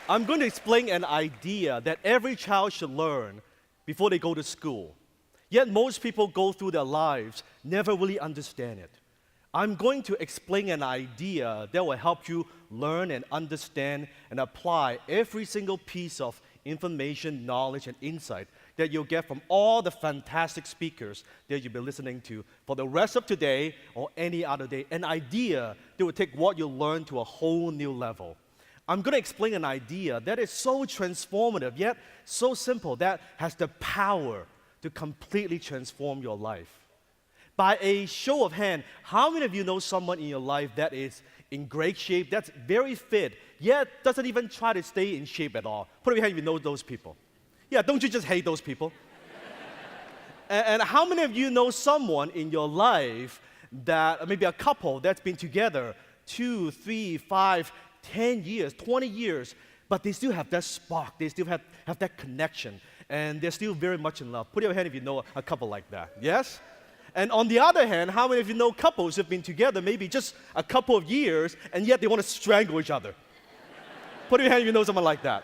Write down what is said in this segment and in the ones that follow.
I'm going to explain an idea that every child should learn before they go to school. Yet most people go through their lives never really understand it. I'm going to explain an idea that will help you learn and understand and apply every single piece of information, knowledge, and insight that you'll get from all the fantastic speakers that you'll be listening to for the rest of today or any other day. An idea that will take what you learn to a whole new level. I'm going to explain an idea that is so transformative, yet so simple, that has the power to completely transform your life. By a show of hand, how many of you know someone in your life that is in great shape, that's very fit, yet doesn't even try to stay in shape at all? Put up your hand if you know those people. Yeah, don't you just hate those people? and how many of you know someone in your life that, maybe a couple that's been together 2, 3, 5, 10 years, 20 years, but they still have that spark, they still have that connection, and they're still very much in love? Put your hand if you know a couple like that. Yes? And on the other hand, how many of you know couples who have been together maybe just a couple of years, and yet they want to strangle each other? Put your hand if you know someone like that.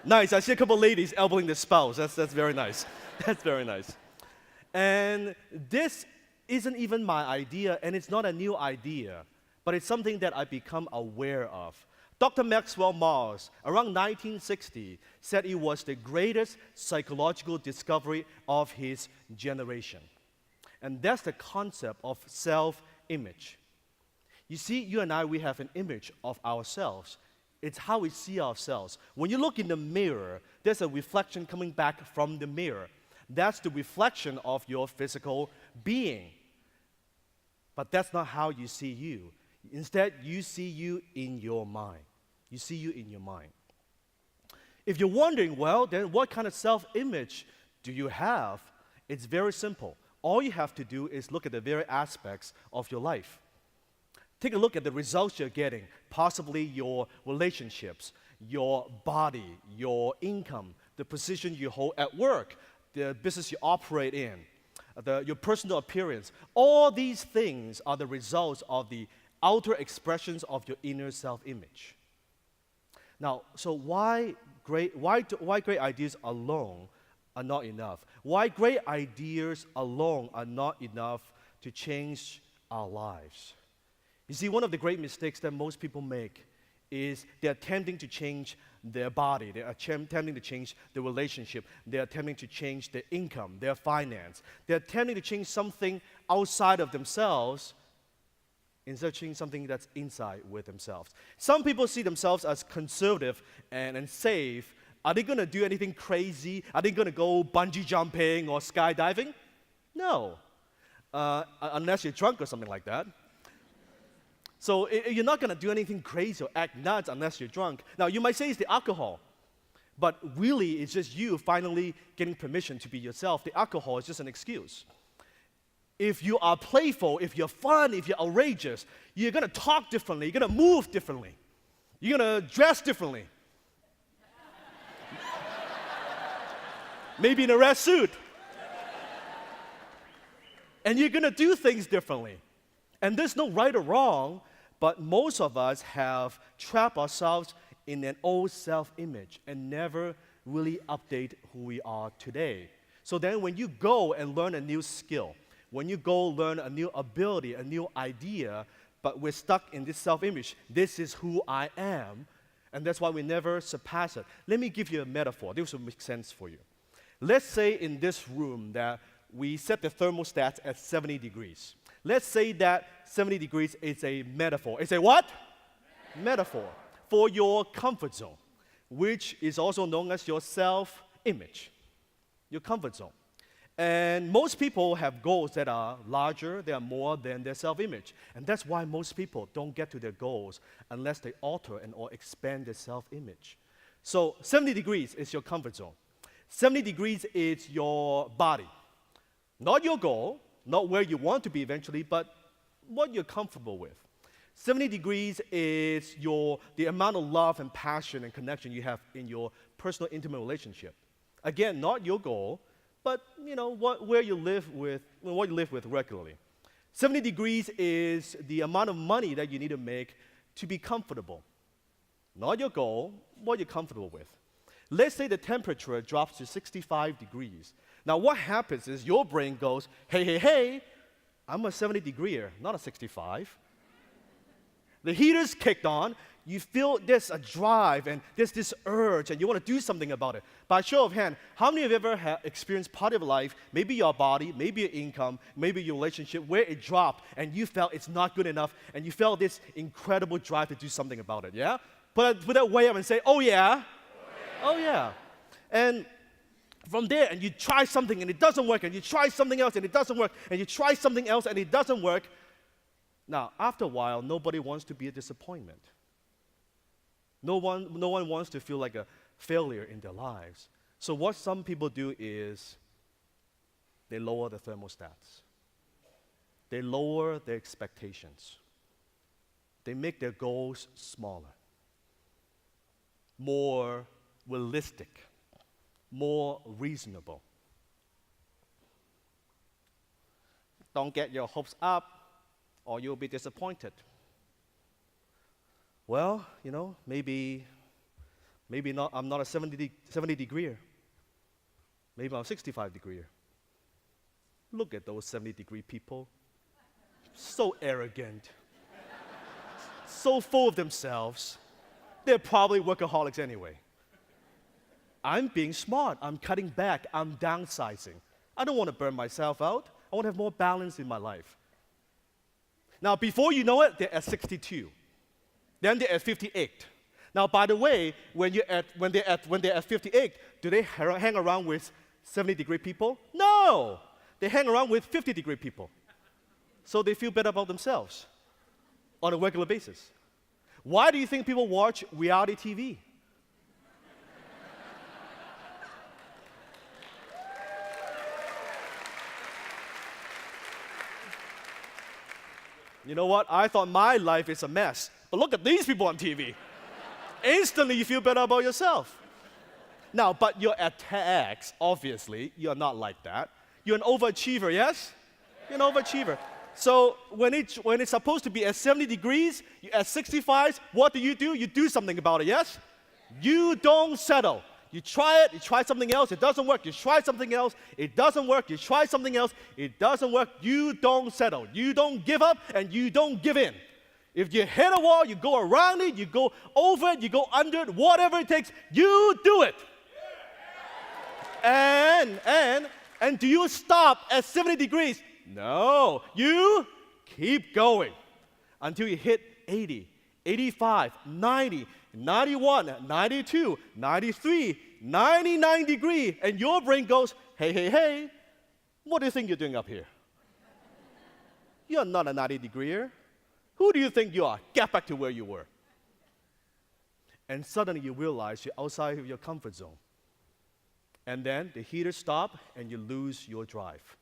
Nice. I see a couple of ladies elbowing their spouse. That's very nice. That's very nice. And this isn't even my idea, and it's not a new idea, but it's something that I've become aware of. Dr. Maxwell Maltz, around 1960, said it was the greatest psychological discovery of his generation. And that's the concept of self-image. You see, you and I, we have an image of ourselves. It's how we see ourselves. When you look in the mirror, there's a reflection coming back from the mirror. That's the reflection of your physical being. But that's not how you see you. Instead, you see you in your mind. You see you in your mind. If you're wondering, well, then what kind of self-image do you have? It's very simple. All you have to do is look at the very aspects of your life. Take a look at the results you're getting, possibly your relationships, your body, your income, the position you hold at work, the business you operate in, your personal appearance. All these things are the results of the outer expressions of your inner self-image. Now, so why great ideas alone are not enough? Why great ideas alone are not enough to change our lives? You see, one of the great mistakes that most people make is they're attempting to change their body, they're attempting to change their relationship, they're attempting to change their income, their finance. They're attempting to change something outside of themselves instead of changing something that's inside with themselves. Some people see themselves as conservative and safe. Are they going to do anything crazy? Are they going to go bungee jumping or skydiving? No, unless you're drunk or something like that. So you're not going to do anything crazy or act nuts unless you're drunk. Now, you might say it's the alcohol, but really it's just you finally getting permission to be yourself. The alcohol is just an excuse. If you are playful, if you're fun, if you're outrageous, you're going to talk differently, you're going to move differently, you're going to dress differently. Maybe in a red suit. And you're going to do things differently. And there's no right or wrong, but most of us have trapped ourselves in an old self-image and never really update who we are today. So then when you go and learn a new skill, when you go learn a new ability, a new idea, but we're stuck in this self-image, this is who I am, and that's why we never surpass it. Let me give you a metaphor. This will make sense for you. Let's say in this room that we set the thermostat at 70 degrees. Let's say that 70 degrees is a metaphor. It's a what? Metaphor for your comfort zone, which is also known as your self-image, your comfort zone. And most people have goals that are larger, they are more than their self-image. And that's why most people don't get to their goals unless they alter or expand their self-image. So 70 degrees is your comfort zone. 70 degrees is your body. Not your goal, not where you want to be eventually, but what you're comfortable with. 70 degrees is the amount of love and passion and connection you have in your personal intimate relationship. Again, not your goal, but what you live with regularly. 70 degrees is the amount of money that you need to make to be comfortable. not your goal, what you're comfortable with. Let's say the temperature drops to 65 degrees. Now what happens is your brain goes, hey, I'm a 70-degreer, not a 65. The heater's kicked on, you feel there's a drive and there's this urge and you want to do something about it. By show of hand, how many of you ever experienced part of life, maybe your body, maybe your income, maybe your relationship, where it dropped and you felt it's not good enough and you felt this incredible drive to do something about it, yeah? Put that way up and say, oh yeah. Oh yeah. And from there, and you try something and it doesn't work, and you try something else and it doesn't work, and you try something else and it doesn't work. Now, after a while, nobody wants to be a disappointment. No one wants to feel like a failure in their lives. So what some people do is they lower the thermostats. They lower their expectations. They make their goals smaller, more realistic, more reasonable. Don't get your hopes up or you'll be disappointed. Well, maybe not. I'm not a 70-degreer. Maybe I'm a 65-degreer. Look at those 70-degree people. So arrogant. So full of themselves. They're probably workaholics anyway. I'm being smart. I'm cutting back. I'm downsizing. I don't want to burn myself out. I want to have more balance in my life. Now, before you know it, they're at 62. Then they're at 58. Now, by the way, when they're at 58, do they hang around with 70-degree people? No! They hang around with 50-degree people. So they feel better about themselves on a regular basis. Why do you think people watch reality TV? You know what? I thought my life is a mess. But look at these people on TV. Instantly, you feel better about yourself. Now, but you're at TEDx, obviously. You're not like that. You're an overachiever, yes? You're an overachiever. So when it's supposed to be at 70 degrees, you're at 65, what do? You do something about it, yes? You don't settle. You try it, you try something else, it doesn't work. You try something else, it doesn't work. You try something else, it doesn't work. You don't settle. You don't give up, and you don't give in. If you hit a wall, you go around it, you go over it, you go under it, whatever it takes, you do it. And do you stop at 70 degrees? No. You keep going until you hit 80, 85, 90, 91, 92, 93, 99 degrees, and your brain goes, hey, what do you think you're doing up here? You're not a 90-degreer. Who do you think you are? Get back to where you were. And suddenly you realize you're outside of your comfort zone. And then the heater stops and you lose your drive.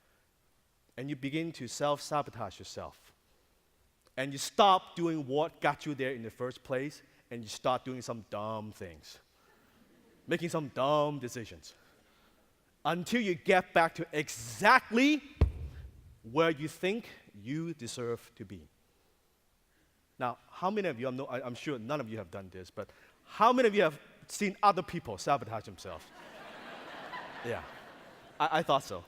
And you begin to self-sabotage yourself. And you stop doing what got you there in the first place, and you start doing some dumb things. Making some dumb decisions. Until you get back to exactly where you think you deserve to be. Now, how many of you, I'm sure none of you have done this, but how many of you have seen other people sabotage themselves? Yeah, I thought so.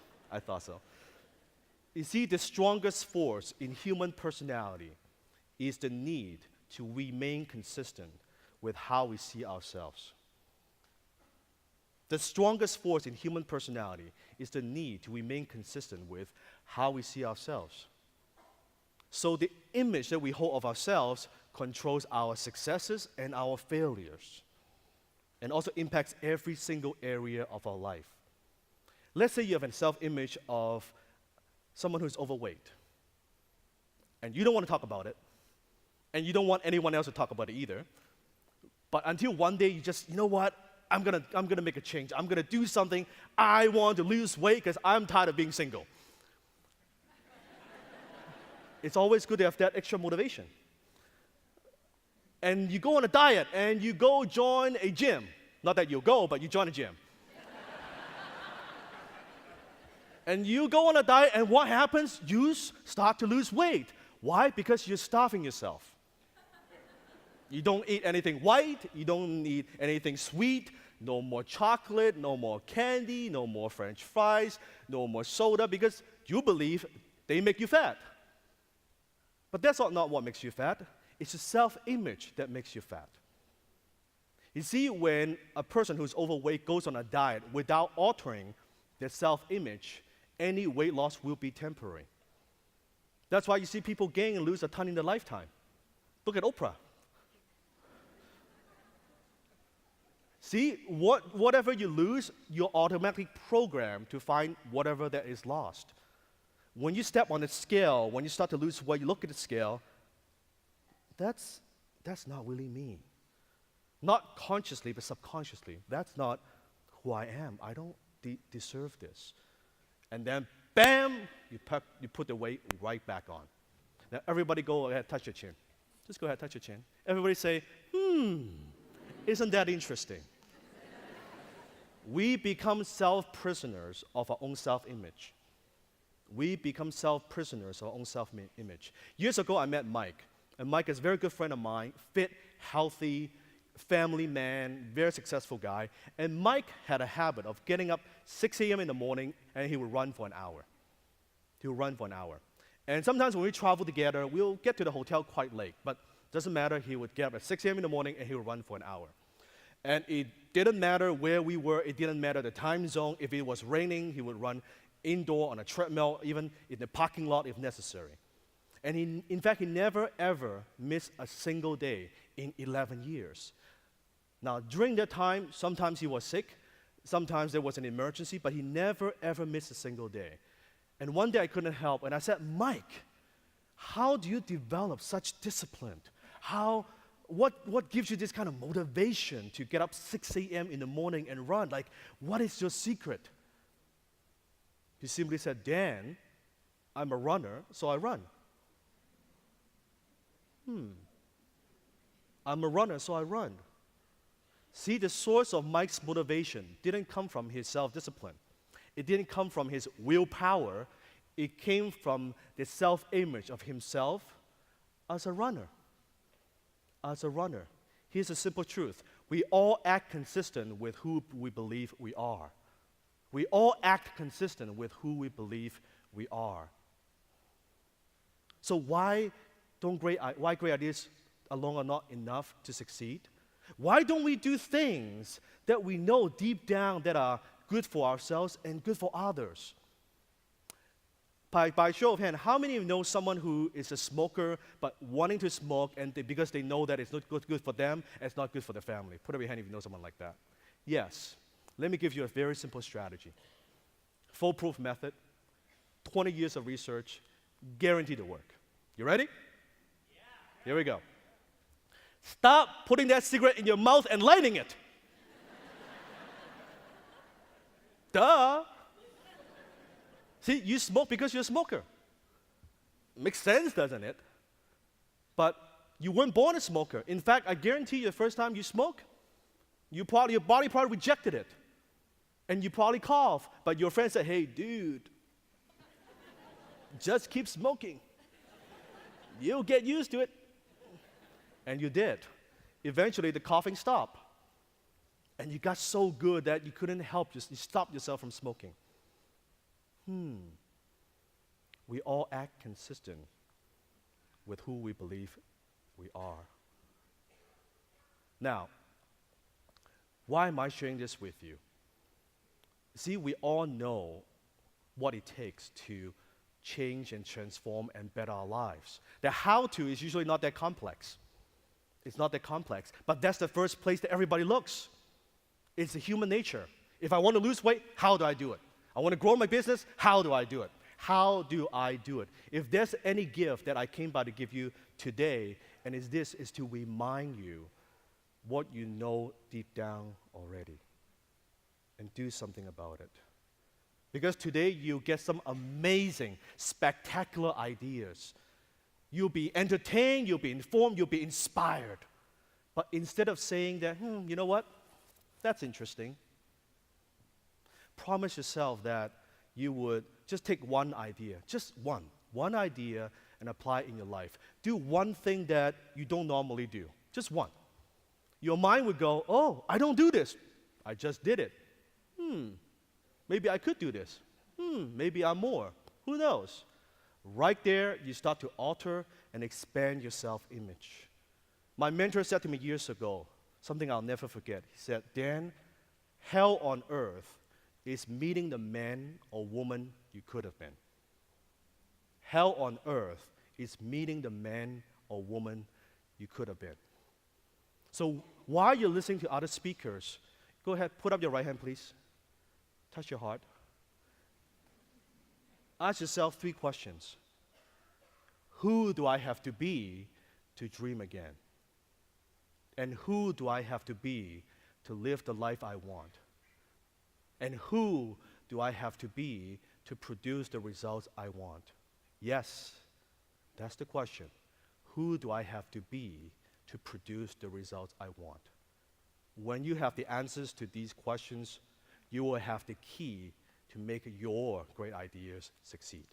You see, the strongest force in human personality is the need to remain consistent with how we see ourselves. The strongest force in human personality is the need to remain consistent with how we see ourselves. So the image that we hold of ourselves controls our successes and our failures, and also impacts every single area of our life. Let's say you have a self-image of someone who's overweight, and you don't want to talk about it, and you don't want anyone else to talk about it either. But until one day you just, you know what? I'm gonna make a change. I'm gonna do something. I want to lose weight because I'm tired of being single. It's always good to have that extra motivation. And you go on a diet, and you go join a gym. Not that you'll go, but you join a gym. And you go on a diet, and what happens? You start to lose weight. Why? Because you're starving yourself. You don't eat anything white. You don't eat anything sweet. No more chocolate, no more candy, no more French fries, no more soda, because you believe they make you fat. But that's not what makes you fat. It's the self-image that makes you fat. You see, when a person who's overweight goes on a diet without altering their self-image, any weight loss will be temporary. That's why you see people gain and lose a ton in their lifetime. Look at Oprah. See, whatever you lose, you're automatically programmed to find whatever that is lost. When you step on the scale, when you start to lose weight, you look at the scale, that's not really me. Not consciously, but subconsciously. That's not who I am. I don't deserve this. And then, bam, you put the weight right back on. Now, everybody go ahead, touch your chin. Just go ahead, touch your chin. Everybody say, isn't that interesting? We become self-prisoners of our own self-image. We become self-prisoners of our own self-image. Years ago, I met Mike. And Mike is a very good friend of mine, fit, healthy, family man, very successful guy. And Mike had a habit of getting up 6 a.m. in the morning, and he would run for an hour. He would run for an hour. And sometimes when we travel together, we'll get to the hotel quite late. But it doesn't matter, he would get up at 6 a.m. in the morning, and he would run for an hour. And it didn't matter where we were. It didn't matter the time zone. If it was raining, he would run indoor on a treadmill, even in the parking lot if necessary. And in fact, he never, ever missed a single day in 11 years. Now, during that time, sometimes he was sick. Sometimes there was an emergency, but he never, ever missed a single day. And one day I couldn't help, and I said, Mike, how do you develop such discipline? What gives you this kind of motivation to get up 6 a.m. in the morning and run? Like, what is your secret? He simply said, Dan, I'm a runner, so I run. I'm a runner, so I run. See, the source of Mike's motivation didn't come from his self-discipline. It didn't come from his willpower. It came from the self-image of himself as a runner. As a runner. Here's a simple truth. We all act consistent with who we believe we are. We all act consistent with who we believe we are. So why great ideas alone are not enough to succeed? Why don't we do things that we know deep down that are good for ourselves and good for others? By show of hand, how many of you know someone who is a smoker but wanting to smoke because they know that it's not good for them and it's not good for their family? Put up your hand if you know someone like that. Yes. Let me give you a very simple strategy. Foolproof method, 20 years of research, guaranteed to work. You ready? Yeah. Here we go. Stop putting that cigarette in your mouth and lighting it. Duh. See, you smoke because you're a smoker. Makes sense, doesn't it? But you weren't born a smoker. In fact, I guarantee you the first time you smoke, your body probably rejected it. And you probably cough. But your friend said, hey, dude, just keep smoking. You'll get used to it. And you did. Eventually, the coughing stopped. And you got so good that you couldn't help, you stopped yourself from smoking. We all act consistent with who we believe we are. Now, why am I sharing this with you? See, we all know what it takes to change and transform and better our lives. The how-to is usually not that complex. It's not that complex, but that's the first place that everybody looks. It's the human nature. If I want to lose weight, how do I do it? I want to grow my business, how do I do it? How do I do it? If there's any gift that I came by to give you today, and is to remind you what you know deep down already and do something about it. Because today you'll get some amazing, spectacular ideas. You'll be entertained, you'll be informed, you'll be inspired. But instead of saying that, you know what? That's interesting. Promise yourself that you would just take one idea, just one idea, and apply it in your life. Do one thing that you don't normally do. Just one. Your mind would go, oh, I don't do this. I just did it. Maybe I could do this. Maybe I'm more. Who knows? Right there, you start to alter and expand your self-image. My mentor said to me years ago, something I'll never forget. He said, Dan, hell on earth is meeting the man or woman you could have been. Hell on earth is meeting the man or woman you could have been. So while you're listening to other speakers, go ahead, put up your right hand, please. Touch your heart. Ask yourself 3 questions. Who do I have to be to dream again? And who do I have to be to live the life I want? And who do I have to be to produce the results I want? Yes, that's the question. Who do I have to be to produce the results I want? When you have the answers to these questions, you will have the key to make your great ideas succeed.